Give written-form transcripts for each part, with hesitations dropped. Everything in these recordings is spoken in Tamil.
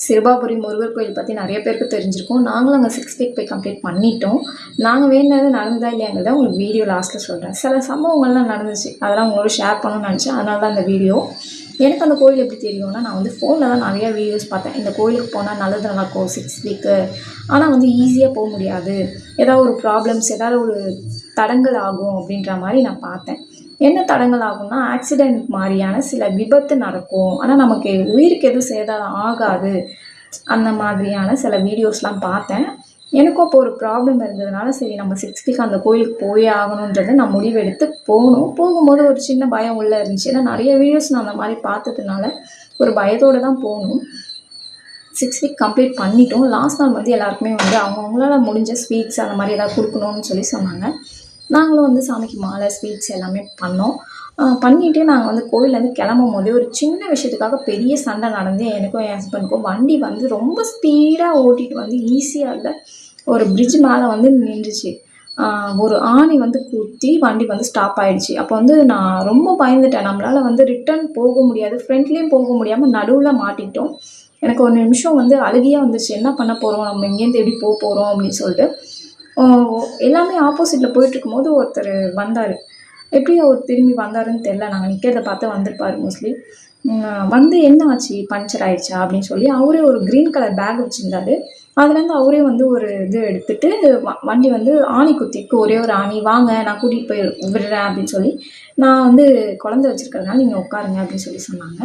சிறுபாபுரி முருகர் கோயில் பற்றி நிறைய பேருக்கு தெரிஞ்சிருக்கும். நாங்களும் அங்கே 6 வீக் போய் கம்ப்ளீட் பண்ணிட்டோம். நாங்கள் வேண்டினது நடந்ததா இல்லையாங்கிறத உங்களுக்கு வீடியோ லாஸ்ட்டில் சொல்கிறேன். சில சம்பவங்கள்லாம் நடந்துச்சு, அதெல்லாம் உங்களோட ஷேர் பண்ணணும்னு நினச்சேன். அதனால தான் இந்த வீடியோ. எனக்கு அந்த கோயில் எப்படி தெரியும்னா, நான் வந்து ஃபோனில் தான் நிறையா வீடியோஸ் பார்த்தேன். இந்த கோயிலுக்கு போனால் நல்லது நடக்கும் 6 வீக்கு, ஆனால் வந்து ஈஸியாக போக முடியாது, ஏதாவது ஒரு ப்ராப்ளம்ஸ், ஏதாவது ஒரு தடங்கல் ஆகும் அப்படின்ற மாதிரி நான் பார்த்தேன். என்ன தடங்கல் ஆகும்னா, ஆக்சிடெண்ட் மாதிரியான சில விபத்து நடக்கும், ஆனால் நமக்கு உயிருக்கு எதுவும் சேதாரம் ஆகாது, அந்த மாதிரியான சில வீடியோஸ்லாம் பார்த்தேன். எனக்கும் அப்போ ஒரு ப்ராப்ளம் இருந்ததுனால சரி நம்ம 6 வீக் அந்த கோயிலுக்கு போயே ஆகணுன்றதை நான் முடிவெடுத்து போகணும். போகும்போது ஒரு சின்ன பயம் உள்ளே இருந்துச்சு. ஏன்னா நிறைய வீடியோஸ் நான் அந்த மாதிரி பார்த்ததுனால ஒரு பயத்தோடு தான் போகணும். 6 வீக் கம்ப்ளீட் பண்ணிட்டோம். லாஸ்ட் நாள் வந்து எல்லாருக்குமே வந்து அவங்கவுங்களால முடிஞ்ச ஸ்வீட்ஸ் அந்த மாதிரி ஏதாவது கொடுக்கணும்னு சொல்லி சொன்னாங்க. நாங்களும் வந்து சாமிக்கு மாலை, ஸ்வீட்ஸ் எல்லாமே பண்ணோம். பண்ணிவிட்டு நாங்கள் வந்து கோவிலேருந்து கிளம்பும் போதே ஒரு சின்ன விஷயத்துக்காக பெரிய சண்டை நடந்து எனக்கும் என் ஹஸ்பண்டுக்கும் வண்டி வந்து ரொம்ப ஸ்பீடாக ஓட்டிகிட்டு வந்து ஈஸியாக இல்லை ஒரு பிரிட்ஜ் மேலே வந்து நின்றுச்சு. ஒரு ஆணி வந்து குத்தி வண்டி வந்து ஸ்டாப் ஆகிடுச்சு. அப்போ வந்து நான் ரொம்ப பயந்துட்டேன். நம்மளால் வந்து ரிட்டர்ன் போக முடியாது, ஃப்ரண்ட்லேயும் போக முடியாமல் நடுவில் மாட்டிக்கிட்டோம். எனக்கு ஒரு நிமிஷம் வந்து அழுகையாக வந்துச்சு. என்ன பண்ண போகிறோம், நம்ம இங்கேருந்து எப்படி போக போகிறோம் அப்படின்னு சொல்லிட்டு. எல்லாமே ஆப்போசிட்டில் போயிட்டுருக்கும்போது ஒருத்தர் வந்தார். எப்படி அவர் திரும்பி வந்தாருன்னு தெரில. நாங்கள் நிற்கிறத பார்த்து வந்திருப்பார் மோஸ்ட்லி. வந்து என்ன ஆச்சு, பஞ்சர் ஆயிடுச்சா அப்படின்னு சொல்லி அவரே ஒரு க்ரீன் கலர் பேக் வச்சுருந்தாரு. அதுலேருந்து அவரே வந்து ஒரு இது எடுத்துகிட்டு வண்டி வந்து ஆணி குத்திருக்கு, ஒரே ஒரு ஆணி, வாங்க நான் கூட்டிகிட்டு போய் விடுறேன் அப்படின்னு சொல்லி, நான் வந்து குழந்தை வச்சுருக்கிறதுனால நீங்கள் உட்காருங்க அப்படின்னு சொல்லி சொன்னாங்க.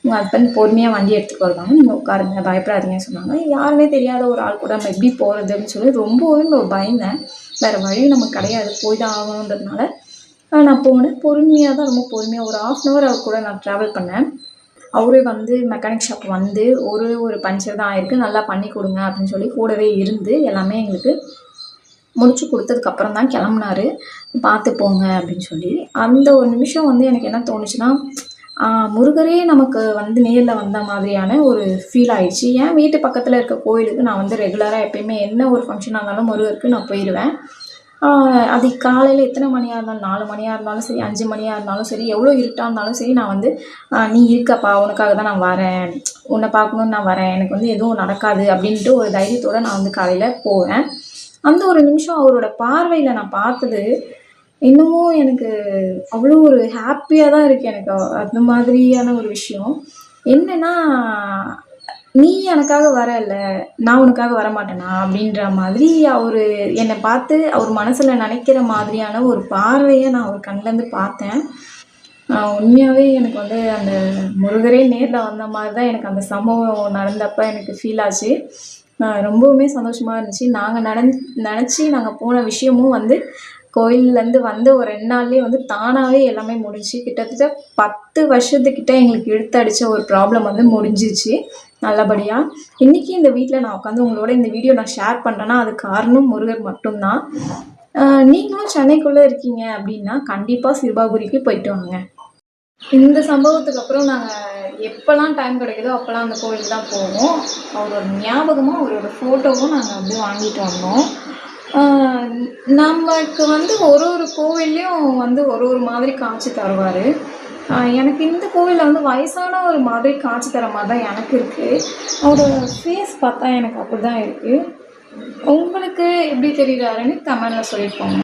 உங்கள் ஹஸ்பண்ட் பொறுமையாக வண்டி எடுத்துகிட்டு வருவாங்க, நீங்கள் உட்காருங்க, பயப்படாதீங்கன்னு சொன்னாங்க. யாருமே தெரியாத ஒரு ஆள் கூட நம்ம எப்படி போகிறது அப்படின்னு சொல்லி ரொம்பவே பயந்தேன். வேறு வழி நமக்கு கிடையாது, போய் தான் ஆகணுன்றதுனால நான் போனேன். பொறுமையாக தான், ரொம்ப பொறுமையாக ஒரு 1/2 hour அவர் கூட நான் ட்ராவல் பண்ணேன். அவரே வந்து மெக்கானிக் ஷாப் வந்து ஒரு பஞ்சர் தான் ஆயிருக்கு, நல்லா பண்ணி கொடுங்க அப்படின்னு சொல்லி கூடவே இருந்து எல்லாமே எங்களுக்கு முடிச்சு கொடுத்ததுக்கப்புறம் தான் கிளம்புனாரு. பார்த்து போங்க அப்படின்னு சொல்லி. அந்த ஒரு நிமிஷம் வந்து எனக்கு என்ன தோணுச்சுன்னா, முருகரே நமக்கு வந்து நேரில் வந்த மாதிரியான ஒரு ஃபீல் ஆயிடுச்சு. என் வீட்டு பக்கத்தில் இருக்க கோயிலுக்கு நான் வந்து ரெகுலராக எப்பயுமே என்ன ஒரு ஃபங்க்ஷனாக இருந்தாலும் முருகருக்கு நான் போயிடுவேன். அது காலையில் எத்தனை மணியாக இருந்தாலும், 4 மணியாக இருந்தாலும் சரி, 5 மணியாக இருந்தாலும் சரி, எவ்வளோ இருட்டாக இருந்தாலும் சரி, நான் வந்து நீ இருக்கப்பா, உனக்காக தான் நான் வரேன், உன்னை பார்க்கணுன்னு நான் வரேன், எனக்கு வந்து எதுவும் நடக்காது அப்படின்ட்டு ஒரு தைரியத்தோடு நான் வந்து காலையில் போவேன். அந்த ஒரு நிமிஷம் அவரோட பார்வையில் நான் பார்த்தது இன்னமும் எனக்கு அவ்வளோ ஒரு ஹாப்பியாக தான் இருக்குது. எனக்கு அந்த மாதிரியான ஒரு விஷயம் என்னென்னா, நீ எனக்காக வரல, நான் உனக்காக வரமாட்டேனா அப்படின்ற மாதிரி அவர் என்னை பார்த்து அவர் மனசில் நினைக்கிற மாதிரியான ஒரு பார்வையை நான் அவர் கண்லேருந்து பார்த்தேன். உண்மையாகவே எனக்கு வந்து அந்த முருகரே நேரில் வந்த மாதிரி தான் எனக்கு அந்த சம்பவம் நடந்தப்போ எனக்கு ஃபீல் ஆச்சு. ரொம்பவுமே சந்தோஷமாக இருந்துச்சு. நாங்கள் நினச்சி நாங்கள் போன விஷயமும் வந்து கோயிலேருந்து வந்து ஒரு 2 நாள்லேயே வந்து தானாகவே எல்லாமே முடிஞ்சிச்சு. கிட்டத்தட்ட 10 வருஷத்துக்கிட்ட எங்களுக்கு இழுத்தடிச்ச ஒரு ப்ராப்ளம் வந்து முடிஞ்சிச்சு நல்லபடியாக. இன்றைக்கி இந்த வீட்டில் நான் உட்காந்து உங்களோட இந்த வீடியோ நான் ஷேர் பண்ணுறேன்னா அது காரணம் முருகர் மட்டும்தான். நீங்களும் சென்னைக்குள்ளே இருக்கீங்க அப்படின்னா கண்டிப்பாக சிறுபாபுரிக்கு போயிட்டு வாங்க. இந்த சம்பவத்துக்கு அப்புறம் நாங்கள் எப்போல்லாம் டைம் கிடைக்குதோ அப்போல்லாம் அந்த கோயிலுக்கு தான் போவோம். அவரோட ஞாபகமாக அவரோட ஃபோட்டோவும் நாங்கள் வந்து வாங்கிட்டு வந்தோம். நமக்கு வந்து ஒரு கோவில்லையும் வந்து ஒரு மாதிரி காட்சி தருவார். எனக்கு இந்த கோவிலில் வந்து வயசான ஒரு மாதிரி காட்சி தர மாதிரி தான் எனக்கு இருக்குது. அவரோட ஃபேஸ் பார்த்தா எனக்கு அப்படி தான் இருக்குது. உங்களுக்கு எப்படி தெரியுறாருன்னு கமெண்டில் சொல்லியிருப்போங்க.